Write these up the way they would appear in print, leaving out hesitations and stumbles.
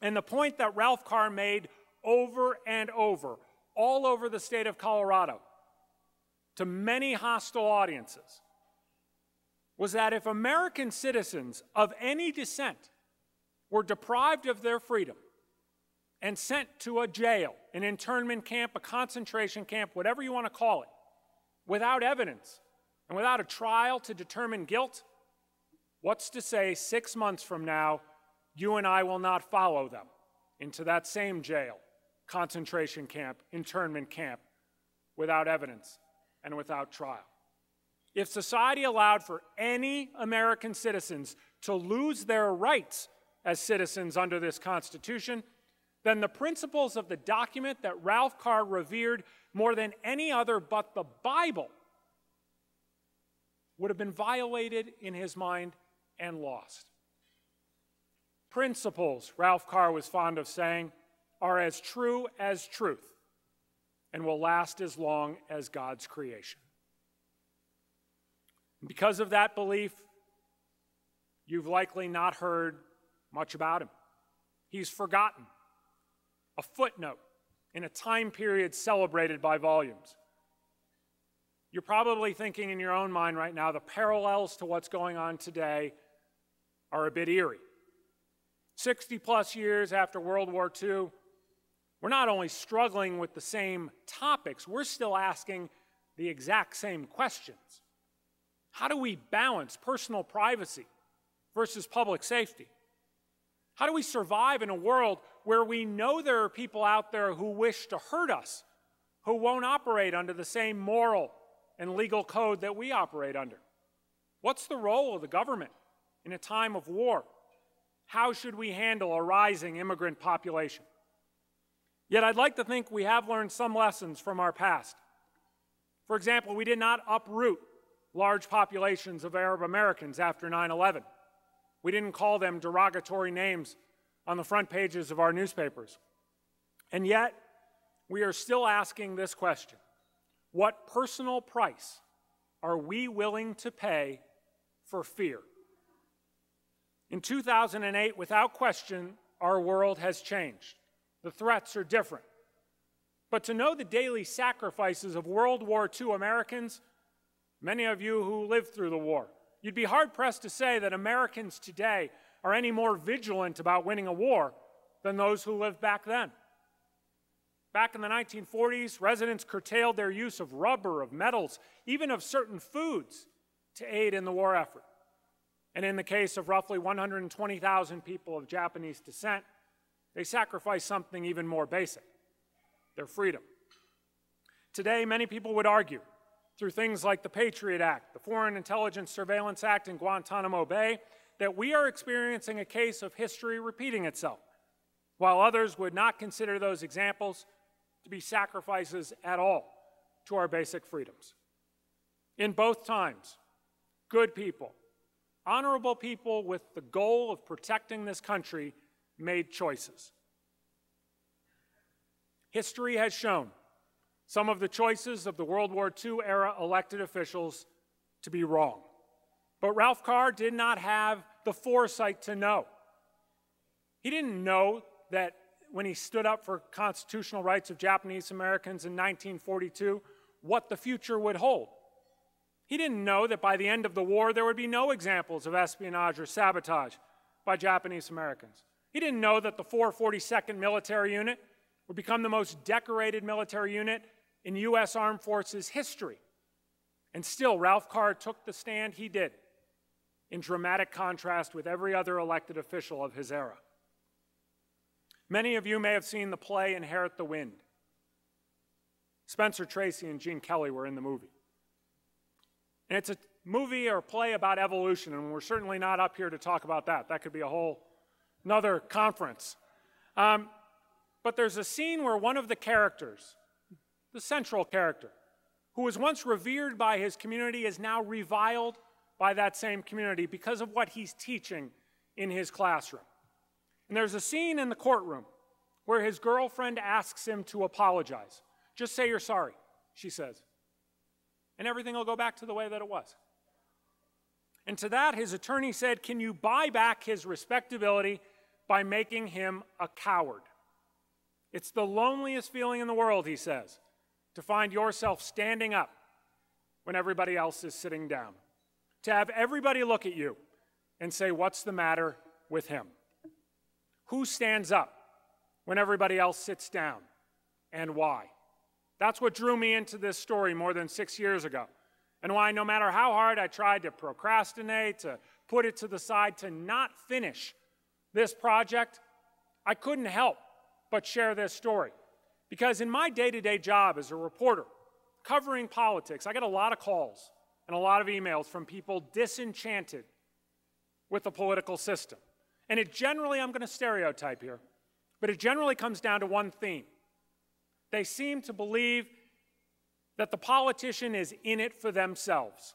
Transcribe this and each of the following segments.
And the point that Ralph Carr made over and over, all over the state of Colorado, to many hostile audiences, was that if American citizens of any descent were deprived of their freedom and sent to a jail, an internment camp, a concentration camp, whatever you want to call it, without evidence and without a trial to determine guilt, what's to say 6 months from now, you and I will not follow them into that same jail, concentration camp, internment camp, without evidence and without trial. If society allowed for any American citizens to lose their rights as citizens under this Constitution, then the principles of the document that Ralph Carr revered more than any other but the Bible would have been violated in his mind and lost. Principles, Ralph Carr was fond of saying, are as true as truth and will last as long as God's creation. Because of that belief, you've likely not heard much about him. He's forgotten, a footnote in a time period celebrated by volumes. You're probably thinking in your own mind right now, the parallels to what's going on today are a bit eerie. 60-plus years after World War II, we're not only struggling with the same topics, we're still asking the exact same questions. How do we balance personal privacy versus public safety? How do we survive in a world where we know there are people out there who wish to hurt us, who won't operate under the same moral and legal code that we operate under? What's the role of the government in a time of war? How should we handle a rising immigrant population? Yet I'd like to think we have learned some lessons from our past. For example, we did not uproot large populations of Arab Americans after 9/11. We didn't call them derogatory names on the front pages of our newspapers. And yet, we are still asking this question: what personal price are we willing to pay for fear? In 2008, without question, our world has changed. The threats are different. But to know the daily sacrifices of World War II Americans, many of you who lived through the war, you'd be hard-pressed to say that Americans today are any more vigilant about winning a war than those who lived back then. Back in the 1940s, residents curtailed their use of rubber, of metals, even of certain foods to aid in the war effort. And in the case of roughly 120,000 people of Japanese descent, they sacrificed something even more basic: their freedom. Today, many people would argue, through things like the Patriot Act, the Foreign Intelligence Surveillance Act in Guantanamo Bay, that we are experiencing a case of history repeating itself, while others would not consider those examples to be sacrifices at all to our basic freedoms. In both times, good people, honorable people with the goal of protecting this country made choices. History has shown some of the choices of the World War II era elected officials to be wrong. But Ralph Carr did not have the foresight to know. He didn't know that when he stood up for constitutional rights of Japanese Americans in 1942, what the future would hold. He didn't know that by the end of the war there would be no examples of espionage or sabotage by Japanese Americans. He didn't know that the 442nd Military Unit would become the most decorated military unit in U.S. Armed Forces history. And still, Ralph Carr took the stand he did, in dramatic contrast with every other elected official of his era. Many of you may have seen the play Inherit the Wind. Spencer Tracy and Gene Kelly were in the movie. And it's a movie or play about evolution, and we're certainly not up here to talk about that. That could be a whole another conference. But there's a scene where one of the characters, the central character, who was once revered by his community, is now reviled by that same community because of what he's teaching in his classroom. And there's a scene in the courtroom where his girlfriend asks him to apologize. Just say you're sorry, she says, and everything will go back to the way that it was. And to that, his attorney said, can you buy back his respectability by making him a coward. It's the loneliest feeling in the world, he says, to find yourself standing up when everybody else is sitting down. To have everybody look at you and say, what's the matter with him? Who stands up when everybody else sits down, and why? That's what drew me into this story more than 6 years ago, and why no matter how hard I tried to procrastinate, to put it to the side, to not finish this project, I couldn't help but share this story. Because in my day-to-day job as a reporter, covering politics, I get a lot of calls and a lot of emails from people disenchanted with the political system. And it generally, I'm going to stereotype here, but it generally comes down to one theme. They seem to believe that the politician is in it for themselves.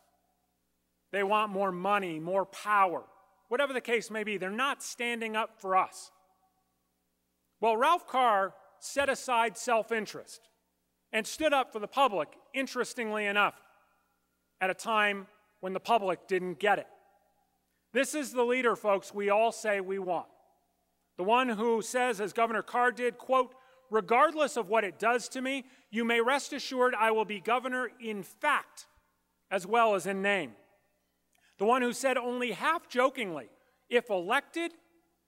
They want more money, more power, whatever the case may be. They're not standing up for us. Well, Ralph Carr set aside self-interest and stood up for the public, interestingly enough, at a time when the public didn't get it. This is the leader, folks, we all say we want. The one who says, as Governor Carr did, quote, regardless of what it does to me, you may rest assured I will be governor in fact as well as in name. The one who said only half jokingly, if elected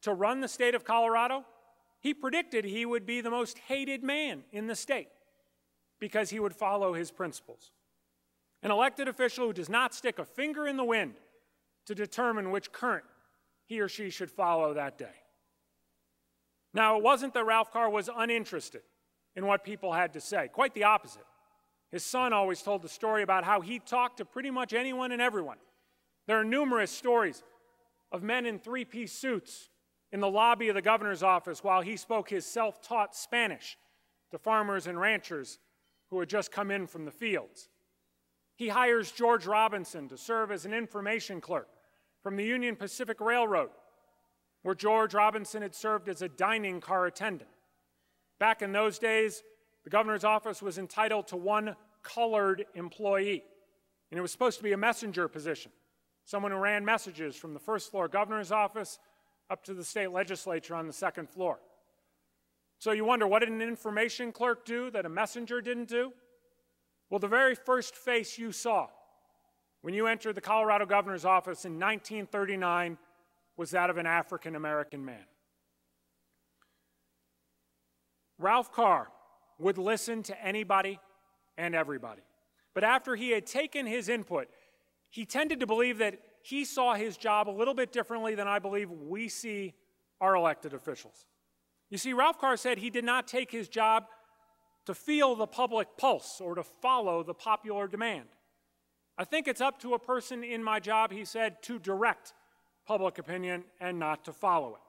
to run the state of Colorado, he predicted he would be the most hated man in the state because he would follow his principles. An elected official who does not stick a finger in the wind to determine which current he or she should follow that day. Now, it wasn't that Ralph Carr was uninterested in what people had to say. Quite the opposite. His son always told the story about how he talked to pretty much anyone and everyone. There are numerous stories of men in three-piece suits in the lobby of the governor's office while he spoke his self-taught Spanish to farmers and ranchers who had just come in from the fields. He hires George Robinson to serve as an information clerk from the Union Pacific Railroad, where George Robinson had served as a dining car attendant. Back in those days, the governor's office was entitled to one colored employee, and it was supposed to be a messenger position, someone who ran messages from the first floor governor's office up to the state legislature on the second floor. So you wonder, what did an information clerk do that a messenger didn't do? Well, the very first face you saw when you entered the Colorado governor's office in 1939 was that of an African-American man. Ralph Carr would listen to anybody and everybody. But after he had taken his input, he tended to believe that he saw his job a little bit differently than I believe we see our elected officials. You see, Ralph Carr said he did not take his job to feel the public pulse or to follow the popular demand. I think it's up to a person in my job, he said, to direct public opinion and not to follow it.